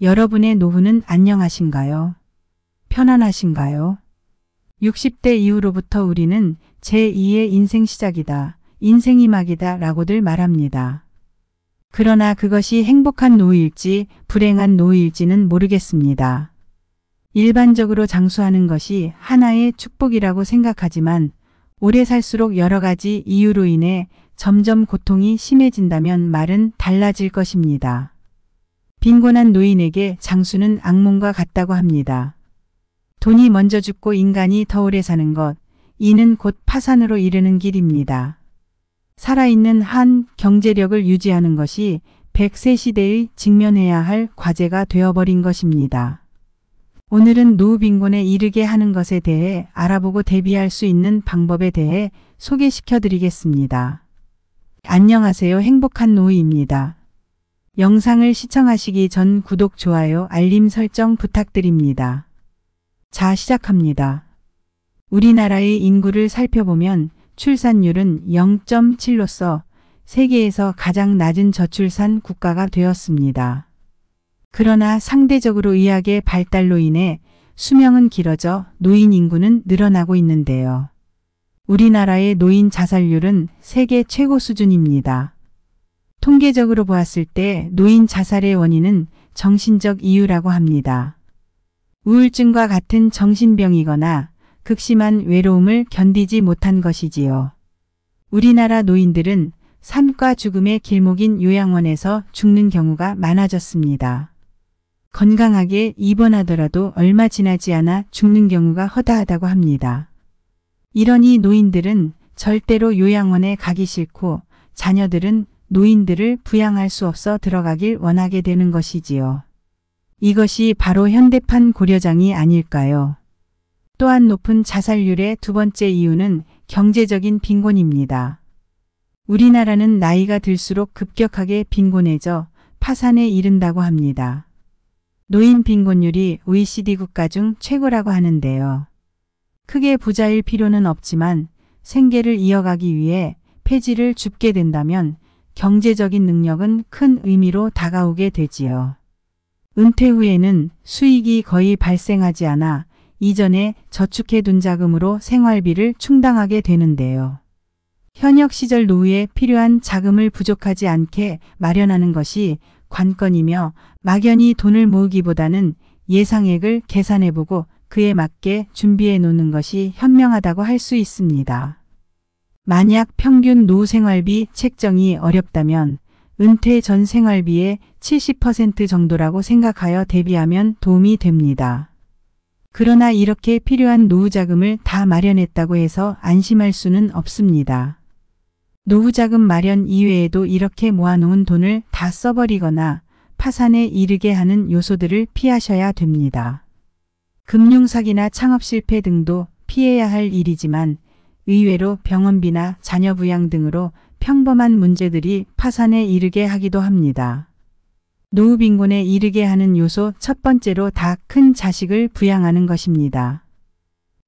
여러분의 노후는 안녕하신가요? 편안하신가요? 60대 이후로부터 우리는 제2의 인생 시작이다, 인생이 막이다 라고들 말합니다. 그러나 그것이 행복한 노후일지 불행한 노후일지는 모르겠습니다. 일반적으로 장수하는 것이 하나의 축복이라고 생각하지만 오래 살수록 여러 가지 이유로 인해 점점 고통이 심해진다면 말은 달라질 것입니다. 빈곤한 노인에게 장수는 악몽과 같다고 합니다. 돈이 먼저 죽고 인간이 더 오래 사는 것, 이는 곧 파산으로 이르는 길입니다. 살아있는 한 경제력을 유지하는 것이 100세 시대의 직면해야 할 과제가 되어버린 것입니다. 오늘은 노후 빈곤에 이르게 하는 것에 대해 알아보고 대비할 수 있는 방법에 대해 소개시켜 드리겠습니다. 안녕하세요. 행복한 노후입니다. 영상을 시청하시기 전 구독, 좋아요, 알림 설정 부탁드립니다. 자, 시작합니다. 우리나라의 인구를 살펴보면 출산율은 0.7로서 세계에서 가장 낮은 저출산 국가가 되었습니다. 그러나 상대적으로 의학의 발달로 인해 수명은 길어져 노인 인구는 늘어나고 있는데요. 우리나라의 노인 자살률은 세계 최고 수준입니다. 통계적으로 보았을 때 노인 자살의 원인은 정신적 이유라고 합니다. 우울증과 같은 정신병이거나 극심한 외로움을 견디지 못한 것이지요. 우리나라 노인들은 삶과 죽음의 길목인 요양원에서 죽는 경우가 많아졌습니다. 건강하게 입원하더라도 얼마 지나지 않아 죽는 경우가 허다하다고 합니다. 이러니 노인들은 절대로 요양원에 가기 싫고 자녀들은 노인들을 부양할 수 없어 들어가길 원하게 되는 것이지요. 이것이 바로 현대판 고려장이 아닐까요? 또한 높은 자살률의 두 번째 이유는 경제적인 빈곤입니다. 우리나라는 나이가 들수록 급격하게 빈곤해져 파산에 이른다고 합니다. 노인 빈곤율이 OECD 국가 중 최고라고 하는데요. 크게 부자일 필요는 없지만 생계를 이어가기 위해 폐지를 줍게 된다면 경제적인 능력은 큰 의미로 다가오게 되지요. 은퇴 후에는 수익이 거의 발생하지 않아 이전에 저축해둔 자금으로 생활비를 충당하게 되는데요. 현역 시절 노후에 필요한 자금을 부족하지 않게 마련하는 것이 관건이며 막연히 돈을 모으기보다는 예상액을 계산해보고 그에 맞게 준비해 놓는 것이 현명하다고 할 수 있습니다. 만약 평균 노후 생활비 책정이 어렵다면 은퇴 전 생활비의 70% 정도라고 생각하여 대비하면 도움이 됩니다. 그러나 이렇게 필요한 노후 자금을 다 마련했다고 해서 안심할 수는 없습니다. 노후 자금 마련 이외에도 이렇게 모아놓은 돈을 다 써버리거나 파산에 이르게 하는 요소들을 피하셔야 됩니다. 금융사기나 창업 실패 등도 피해야 할 일이지만 의외로 병원비나 자녀 부양 등으로 평범한 문제들이 파산에 이르게 하기도 합니다. 노후 빈곤에 이르게 하는 요소 첫 번째로 다 큰 자식을 부양하는 것입니다.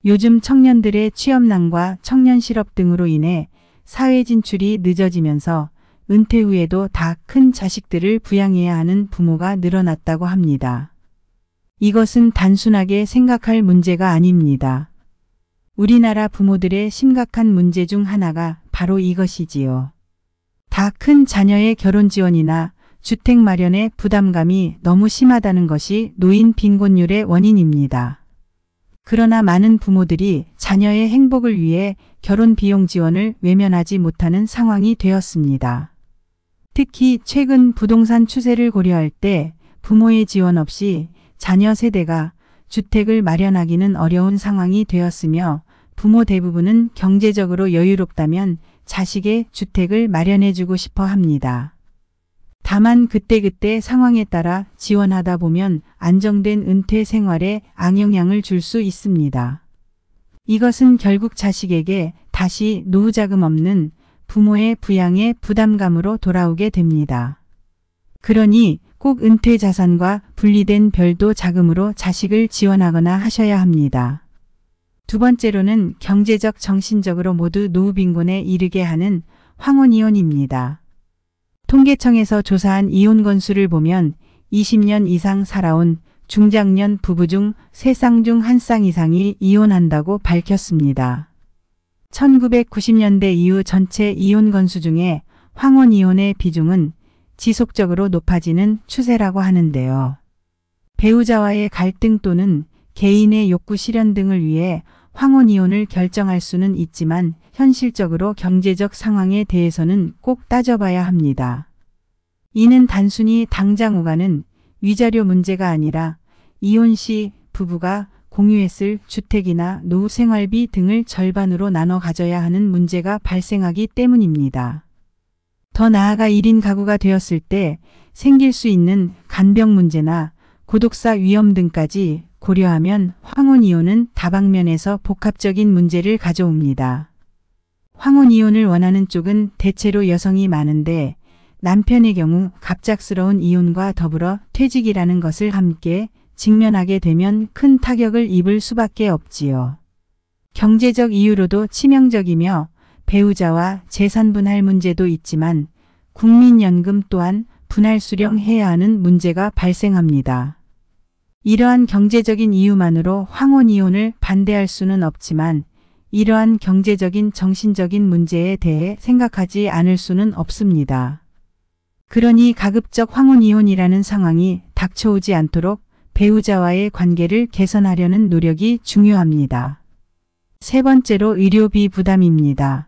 요즘 청년들의 취업난과 청년 실업 등으로 인해 사회 진출이 늦어지면서 은퇴 후에도 다 큰 자식들을 부양해야 하는 부모가 늘어났다고 합니다. 이것은 단순하게 생각할 문제가 아닙니다. 우리나라 부모들의 심각한 문제 중 하나가 바로 이것이지요. 다 큰 자녀의 결혼 지원이나 주택 마련의 부담감이 너무 심하다는 것이 노인 빈곤율의 원인입니다. 그러나 많은 부모들이 자녀의 행복을 위해 결혼 비용 지원을 외면하지 못하는 상황이 되었습니다. 특히 최근 부동산 추세를 고려할 때 부모의 지원 없이 자녀 세대가 주택을 마련하기는 어려운 상황이 되었으며 부모 대부분은 경제적으로 여유롭다면 자식의 주택을 마련해주고 싶어 합니다. 다만 그때그때 상황에 따라 지원하다 보면 안정된 은퇴 생활에 악영향을 줄 수 있습니다. 이것은 결국 자식에게 다시 노후자금 없는 부모의 부양의 부담감으로 돌아오게 됩니다. 그러니 꼭 은퇴 자산과 분리된 별도 자금으로 자식을 지원하거나 하셔야 합니다. 두 번째로는 경제적, 정신적으로 모두 노후 빈곤에 이르게 하는 황혼 이혼입니다. 통계청에서 조사한 이혼 건수를 보면 20년 이상 살아온 중장년 부부 중 3쌍 중 1쌍 이상이 이혼한다고 밝혔습니다. 1990년대 이후 전체 이혼 건수 중에 황혼 이혼의 비중은 지속적으로 높아지는 추세라고 하는데요. 배우자와의 갈등 또는 개인의 욕구 실현 등을 위해 황혼 이혼을 결정할 수는 있지만 현실적으로 경제적 상황에 대해서는 꼭 따져봐야 합니다. 이는 단순히 당장 오가는 위자료 문제가 아니라 이혼 시 부부가 공유했을 주택이나 노후 생활비 등을 절반으로 나눠 가져야 하는 문제가 발생하기 때문입니다. 더 나아가 1인 가구가 되었을 때 생길 수 있는 간병 문제나 고독사 위험 등까지 고려하면 황혼 이혼은 다방면에서 복합적인 문제를 가져옵니다. 황혼 이혼을 원하는 쪽은 대체로 여성이 많은데 남편의 경우 갑작스러운 이혼과 더불어 퇴직이라는 것을 함께 직면하게 되면 큰 타격을 입을 수밖에 없지요. 경제적 이유로도 치명적이며 배우자와 재산 분할 문제도 있지만 국민연금 또한 분할 수령해야 하는 문제가 발생합니다. 이러한 경제적인 이유만으로 황혼 이혼을 반대할 수는 없지만 이러한 경제적인 정신적인 문제에 대해 생각하지 않을 수는 없습니다. 그러니 가급적 황혼 이혼이라는 상황이 닥쳐오지 않도록 배우자와의 관계를 개선하려는 노력이 중요합니다. 세 번째로 의료비 부담입니다.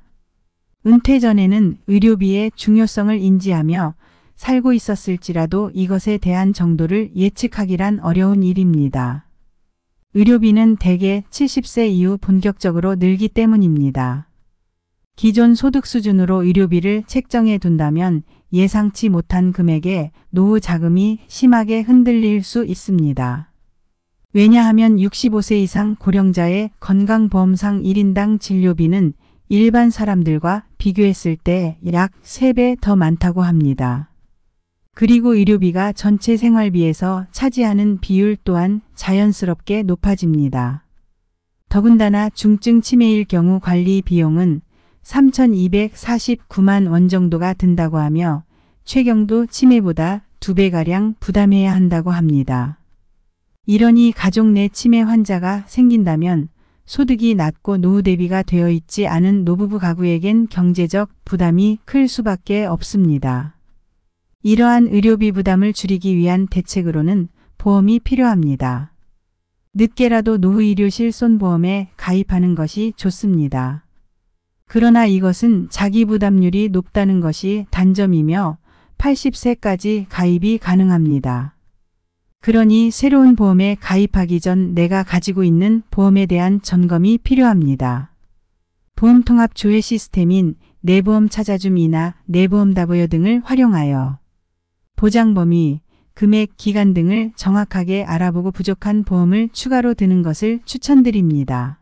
은퇴 전에는 의료비의 중요성을 인지하며 살고 있었을지라도 이것에 대한 정도를 예측하기란 어려운 일입니다. 의료비는 대개 70세 이후 본격적으로 늘기 때문입니다. 기존 소득 수준으로 의료비를 책정해 둔다면 예상치 못한 금액에 노후 자금이 심하게 흔들릴 수 있습니다. 왜냐하면 65세 이상 고령자의 건강보험상 1인당 진료비는 일반 사람들과 비교했을 때 약 3배 더 많다고 합니다. 그리고 의료비가 전체 생활비에서 차지하는 비율 또한 자연스럽게 높아집니다. 더군다나 중증 치매일 경우 관리 비용은 3,249만 원 정도가 든다고 하며 최경도 치매보다 2배가량 부담해야 한다고 합니다. 이러니 가족 내 치매 환자가 생긴다면 소득이 낮고 노후 대비가 되어 있지 않은 노부부 가구에겐 경제적 부담이 클 수밖에 없습니다. 이러한 의료비 부담을 줄이기 위한 대책으로는 보험이 필요합니다. 늦게라도 노후의료 실손보험에 가입하는 것이 좋습니다. 그러나 이것은 자기 부담률이 높다는 것이 단점이며 80세까지 가입이 가능합니다. 그러니 새로운 보험에 가입하기 전 내가 가지고 있는 보험에 대한 점검이 필요합니다. 보험통합 조회 시스템인 내보험 찾아줌이나 내보험 다보여 등을 활용하여 보장 범위, 금액, 기간 등을 정확하게 알아보고 부족한 보험을 추가로 드는 것을 추천드립니다.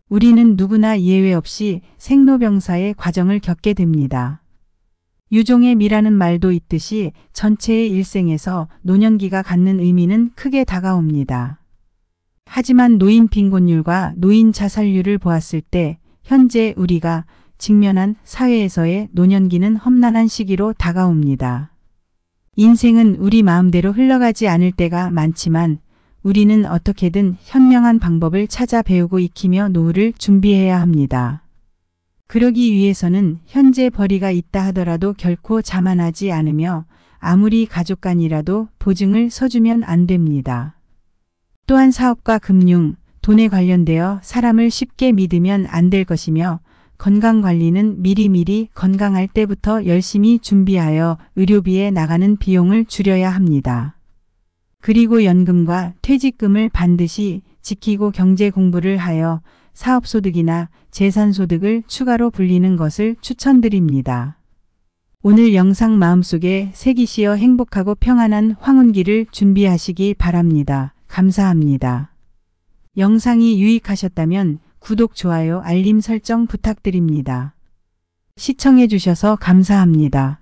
우리는 누구나 예외 없이 생로병사의 과정을 겪게 됩니다. 유종의 미라는 말도 있듯이 전체의 일생에서 노년기가 갖는 의미는 크게 다가옵니다. 하지만 노인 빈곤율과 노인 자살률을 보았을 때 현재 우리가 직면한 사회에서의 노년기는 험난한 시기로 다가옵니다. 인생은 우리 마음대로 흘러가지 않을 때가 많지만 우리는 어떻게든 현명한 방법을 찾아 배우고 익히며 노후를 준비해야 합니다. 그러기 위해서는 현재 벌이가 있다 하더라도 결코 자만하지 않으며 아무리 가족 간이라도 보증을 서주면 안 됩니다. 또한 사업과 금융, 돈에 관련되어 사람을 쉽게 믿으면 안 될 것이며 건강관리는 미리미리 건강할 때부터 열심히 준비하여 의료비에 나가는 비용을 줄여야 합니다. 그리고 연금과 퇴직금을 반드시 지키고 경제 공부를 하여 사업소득이나 재산소득을 추가로 불리는 것을 추천드립니다. 오늘 영상 마음속에 새기시어 행복하고 평안한 황혼기를 준비하시기 바랍니다. 감사합니다. 영상이 유익하셨다면 구독, 좋아요, 알림 설정 부탁드립니다. 시청해 주셔서 감사합니다.